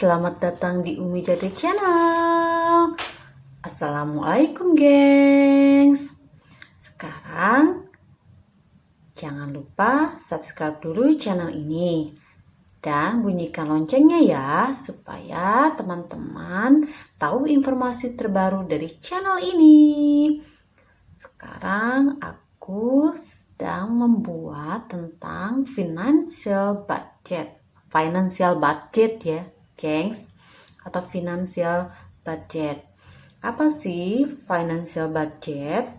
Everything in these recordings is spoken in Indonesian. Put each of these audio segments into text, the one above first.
selamat datang di Umi Jati Channel. Assalamualaikum gengs. Sekarang jangan lupa subscribe dulu channel ini dan bunyikan loncengnya ya, supaya teman-teman tahu informasi terbaru dari channel ini. Sekarang aku sedang membuat tentang financial budget ya gengs, atau financial budget. Apa sih financial budget?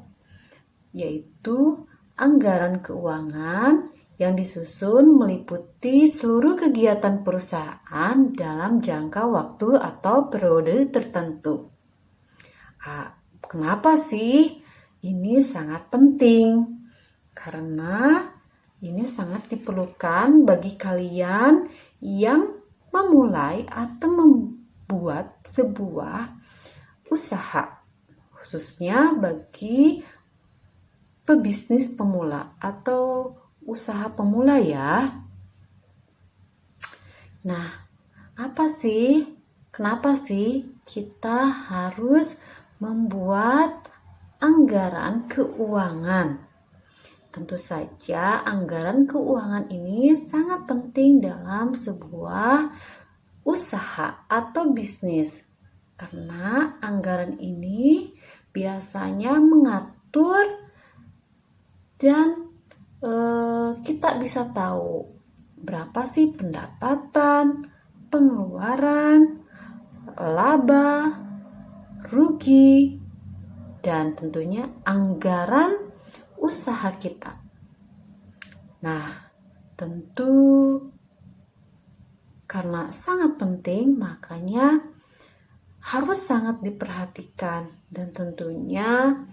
Yaitu anggaran keuangan yang disusun meliputi seluruh kegiatan perusahaan dalam jangka waktu atau periode tertentu. Kenapa sih ini sangat penting? Karena ini sangat diperlukan bagi kalian yang memulai atau membuat sebuah usaha, khususnya bagi pebisnis pemula atau usaha pemula ya. Nah, kenapa sih kita harus membuat anggaran keuangan? Tentu saja anggaran keuangan ini sangat penting dalam sebuah usaha atau bisnis, karena anggaran ini biasanya mengatur dan kita bisa tahu berapa sih pendapatan, pengeluaran, laba, rugi, dan tentunya anggaran usaha kita. Nah, tentu karena sangat penting, makanya harus sangat diperhatikan, dan tentunya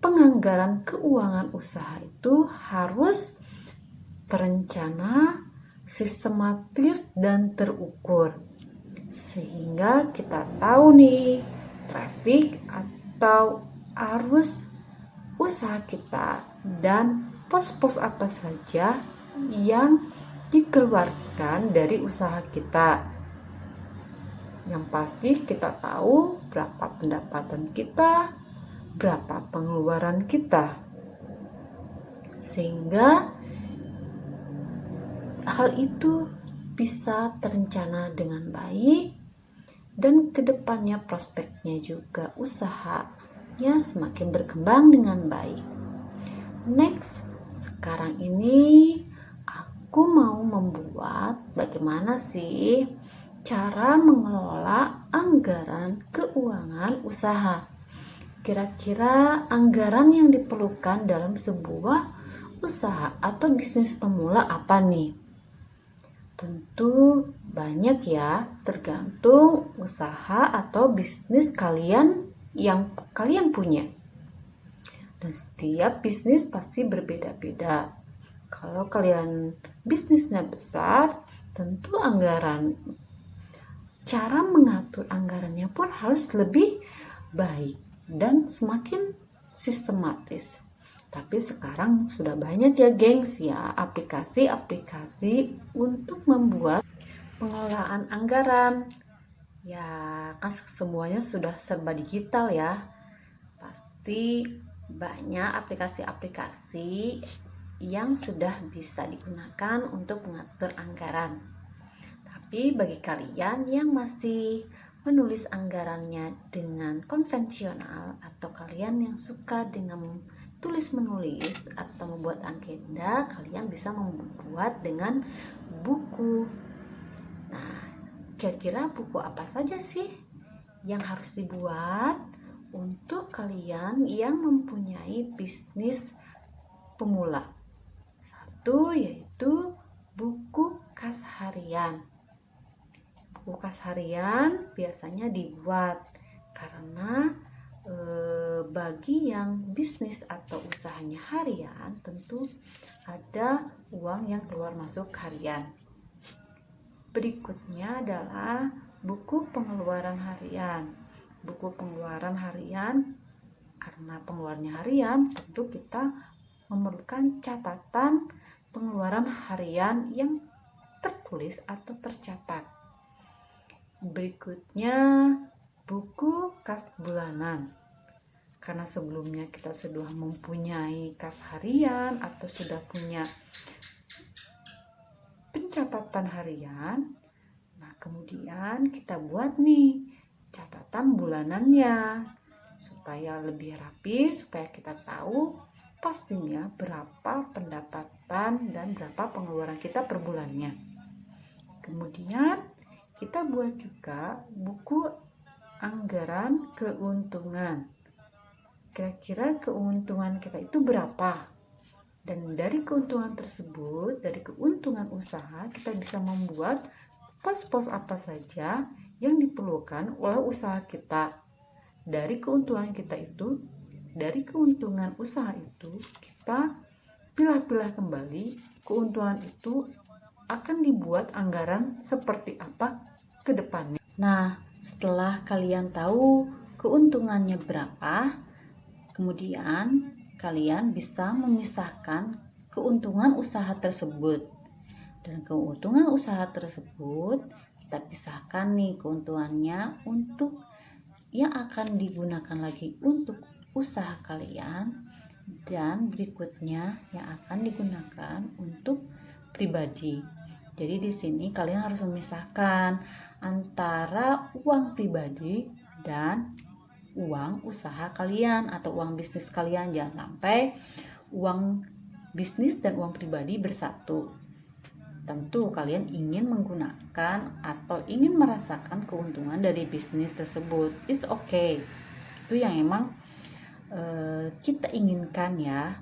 penganggaran keuangan usaha itu harus terencana, sistematis, dan terukur, sehingga kita tahu nih traffic atau arus usaha kita dan pos-pos apa saja yang dikeluarkan dari usaha kita. Yang pasti kita tahu berapa pendapatan kita, berapa pengeluaran kita, sehingga hal itu bisa terencana dengan baik, dan kedepannya prospeknya juga usahanya semakin berkembang dengan baik. Next, sekarang ini aku mau membuat bagaimana sih cara mengelola anggaran keuangan usaha. Kira-kira anggaran yang diperlukan dalam sebuah usaha atau bisnis pemula apa nih? Tentu banyak ya, tergantung usaha atau bisnis kalian yang kalian punya. Dan setiap bisnis pasti berbeda-beda. Kalau kalian bisnisnya besar, tentu cara mengatur anggarannya pun harus lebih baik dan semakin sistematis. Tapi sekarang sudah banyak ya gengs ya aplikasi-aplikasi untuk membuat pengelolaan anggaran. Ya kan semuanya sudah serba digital ya. Pasti banyak aplikasi-aplikasi yang sudah bisa digunakan untuk mengatur anggaran. Tapi bagi kalian yang masih menulis anggarannya dengan konvensional, atau kalian yang suka dengan tulis menulis atau membuat agenda, kalian bisa membuat dengan buku. Nah, kira-kira buku apa saja sih yang harus dibuat untuk kalian yang mempunyai bisnis pemula? Satu, yaitu buku kas harian. Buku kas harian biasanya dibuat karena bagi yang bisnis atau usahanya harian, tentu ada uang yang keluar masuk harian. Berikutnya adalah buku pengeluaran harian. Buku pengeluaran harian, karena pengeluarannya harian, tentu kita memerlukan catatan pengeluaran harian yang tertulis atau tercatat. Berikutnya, buku kas bulanan. Karena sebelumnya kita sudah mempunyai kas harian atau sudah punya pencatatan harian, nah kemudian kita buat nih catatan bulanannya supaya lebih rapi, supaya kita tahu pastinya berapa pendapatan dan berapa pengeluaran kita per bulannya. Kemudian kita buat juga buku anggaran keuntungan. Kira-kira keuntungan kita itu berapa? Dan dari keuntungan tersebut, dari keuntungan usaha, kita bisa membuat pos-pos apa saja yang diperlukan oleh usaha kita. Dari keuntungan kita itu, dari keuntungan usaha itu, kita pilah-pilah kembali keuntungan itu akan dibuat anggaran seperti apa ke depannya. Nah, setelah kalian tahu keuntungannya berapa, kemudian kalian bisa memisahkan keuntungan usaha tersebut. Dan keuntungan usaha tersebut kita pisahkan nih keuntungannya untuk yang akan digunakan lagi untuk usaha kalian, dan berikutnya yang akan digunakan untuk pribadi. Jadi di sini kalian harus memisahkan antara uang pribadi dan uang usaha kalian atau uang bisnis kalian. Jangan sampai uang bisnis dan uang pribadi bersatu. Tentu kalian ingin menggunakan atau ingin merasakan keuntungan dari bisnis tersebut. It's okay. Itu yang emang kita inginkan ya.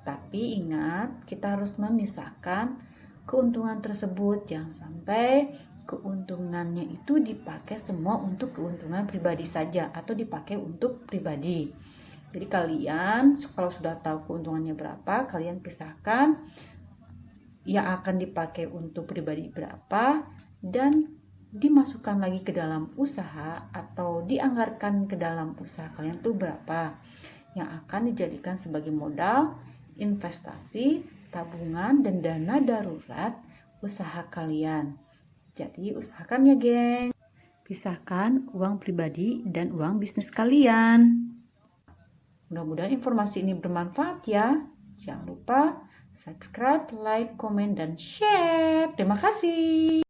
Tapi ingat, kita harus memisahkan keuntungan tersebut. Jangan sampai keuntungannya itu dipakai semua untuk keuntungan pribadi saja atau dipakai untuk pribadi. Jadi kalian kalau sudah tahu keuntungannya berapa, kalian pisahkan yang akan dipakai untuk pribadi berapa dan dimasukkan lagi ke dalam usaha atau dianggarkan ke dalam usaha kalian tuh berapa yang akan dijadikan sebagai modal, investasi, tabungan, dan dana darurat usaha kalian. Jadi usahakan ya geng, pisahkan uang pribadi dan uang bisnis kalian. Mudah-mudahan informasi ini bermanfaat ya. Jangan lupa subscribe, like, komen, dan share. Terima kasih.